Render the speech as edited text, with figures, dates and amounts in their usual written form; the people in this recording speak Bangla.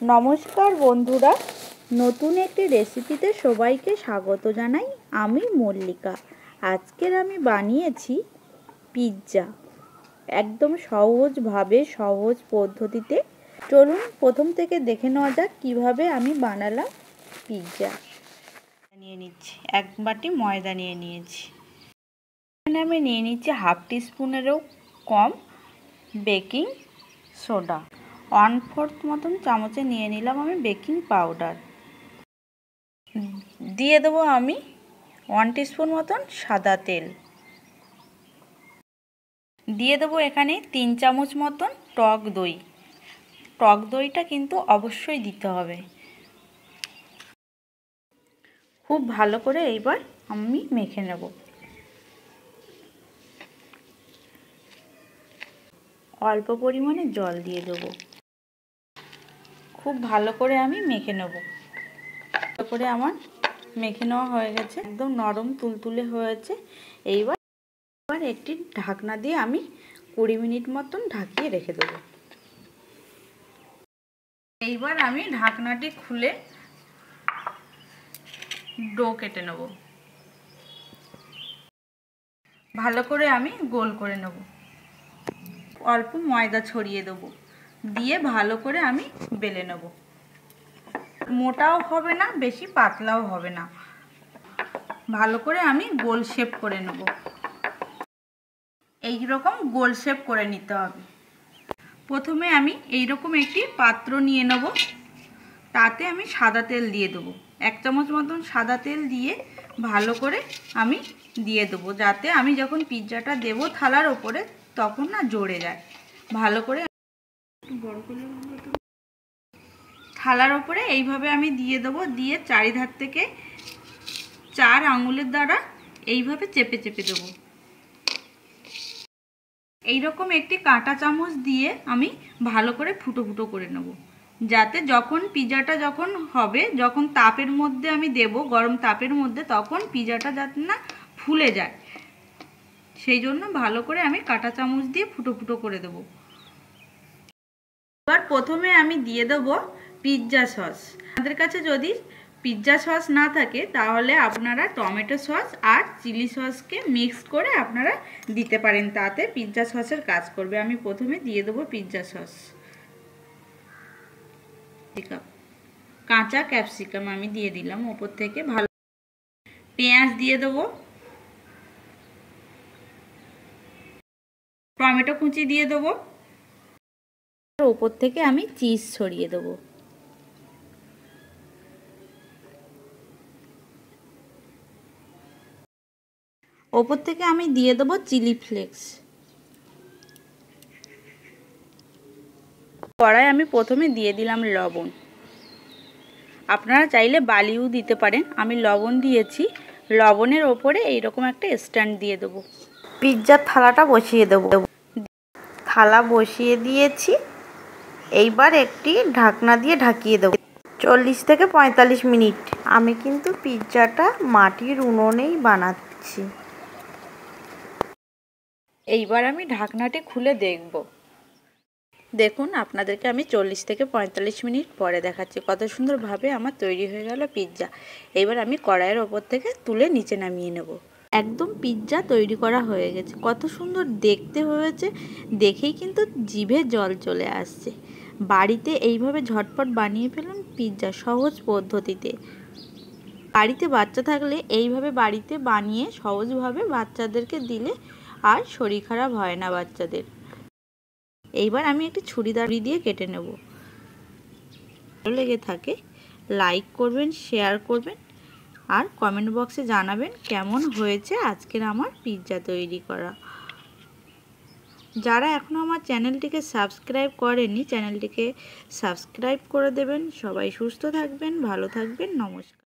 নমস্কার বন্ধুরা, নতুন একটি রেসিপিতে সবাইকে স্বাগত জানাই। আমি মল্লিকা। আজকের আমি বানিয়েছি পিৎজা, একদম সহজভাবে, সহজ পদ্ধতিতে। চলুন প্রথম থেকে দেখে নেওয়া যাক কীভাবে আমি বানালাম পিৎজা। নিয়ে নিচ্ছি 1 বাটি ময়দা নিয়ে নিয়েছি। এখানে আমি নিয়ে নিচ্ছি হাফ টিস্পুনেরও কম বেকিং সোডা। 1/4 মতন চামচে নিয়ে নিলাম আমি বেকিং পাউডার। দিয়ে দেবো আমি 1 টিস্পুন মতন সাদা তেল। দিয়ে দেবো এখানে 3 চামচ মতন টক দই। টক দইটা কিন্তু অবশ্যই দিতে হবে। খুব ভালো করে এইবার আমি মেখে নেব। অল্প পরিমাণে জল দিয়ে দেবো। খুব ভালো করে আমি মেখে নেব। ভালো করে আমার মেখে নেওয়া হয়ে গেছে, একদম নরম তুলতুলে হয়েছে। এইবার একটি ঢাকনা দিয়ে আমি 20 মিনিট মতন ঢাকিয়ে রেখে দেবো। এইবার আমি ঢাকনাটি খুলে ডো কেটে নেব। ভালো করে আমি গোল করে নেব। অল্প ময়দা ছড়িয়ে দেবো, দিয়ে ভালো করে আমি বেলে নেব। মোটাও হবে না, বেশি পাতলাও হবে না। ভালো করে আমি গোল শেপ করে নেব। এই রকম গোল শেপ করে নিতে হবে। প্রথমে আমি এই রকম একটি পাত্র নিয়ে নেব। তাতে আমি সাদা তেল দিয়ে দেবো। 1 চামচ মতন সাদা তেল দিয়ে ভালো করে আমি দিয়ে দেবো, যাতে আমি যখন পিৎজাটা দেবো থালার ওপরে তখন না জড়ে যায়। ভালো করে থালার ওপরে এইভাবে আমি দিয়ে দেবো। দিয়ে চারিধার থেকে 4 আঙুলের দ্বারা এইভাবে চেপে চেপে দেবো। এইরকম একটি কাঁটা চামচ দিয়ে আমি ভালো করে ফুটো ফুটো করে নেব, যাতে যখন পিৎজাটা যখন হবে, যখন তাপের মধ্যে আমি দেব, গরম তাপের মধ্যে, তখন পিৎজাটা যাতে না ফুলে যায়, সেই জন্য ভালো করে আমি কাঁটা চামচ দিয়ে ফুটো ফুটো করে দেব। এবার প্রথমে আমি দিয়ে দেব পিৎজা সস। আমাদের কাছে যদি পিৎজা সস না থাকে তাহলে আপনারা টমেটো সস আর চিলি সসকে মিক্স করে আপনারা দিতে পারেন, তাতে পিৎজা সসের কাজ করবে। আমি প্রথমে দিয়ে দেবো পিৎজা সস। কাঁচা ক্যাপসিকাম আমি দিয়ে দিলাম ওপর থেকে। ভালো পেঁয়াজ দিয়ে দেবো। টমেটো কুচি দিয়ে দেবো। ওপর থেকে আমি চিজ ছড়িয়ে দেবো। ওপর থেকে আমি দিয়ে দেবো চিলি ফ্লেক্স। কড়াই আমি প্রথমে দিয়ে দিলাম লবণ। আপনারা চাইলে বালিও দিতে পারেন। আমি লবণ দিয়েছি। লবণের ওপরে এইরকম একটা স্ট্যান্ড দিয়ে দেবো। পিৎজার থালাটা বসিয়ে দেবো। থালা বসিয়ে দিয়েছি। এইবার একটি ঢাকনা দিয়ে ঢাকিয়ে দেবো 40 থেকে 45 মিনিট। আমি কিন্তু পিৎজাটা মাটির উনুনেই বানাচ্ছি। এইবার আমি ঢাকনাটি খুলে দেখব। দেখুন, আপনাদেরকে আমি 40 থেকে 45 মিনিট পরে দেখাচ্ছি কত সুন্দরভাবে আমার তৈরি হয়ে গেল পিৎজা। এবার আমি কড়াইয়ের ওপর থেকে তুলে নিচে নামিয়ে নেব। একদম পিৎজা তৈরি করা হয়ে গেছে। কত সুন্দর দেখতে হয়েছে, দেখেই কিন্তু জিভে জল চলে আসছে। বাড়িতে এইভাবে ঝটপট বানিয়ে ফেলুন পিৎজা, সহজ পদ্ধতিতে। বাড়িতে বাচ্চা থাকলে এইভাবে বাড়িতে বানিয়ে সহজভাবে বাচ্চাদেরকে দিলে আর শরীর খারাপ হয় না বাচ্চাদের। এইবার আমি একটি ছুরি দিয়ে কেটে নেব। ভালো লেগে থাকে লাইক করবেন, শেয়ার করবেন আর কমেন্ট বক্সে জানাবেন কেমন হয়েছে আজকের আমার পিৎজা তৈরি করা। যারা এখনও আমার চ্যানেলটিকে সাবস্ক্রাইব করেননি, চ্যানেলটিকে সাবস্ক্রাইব করে দেবেন। সবাই সুস্থ থাকবেন, ভালো থাকবেন। নমস্কার।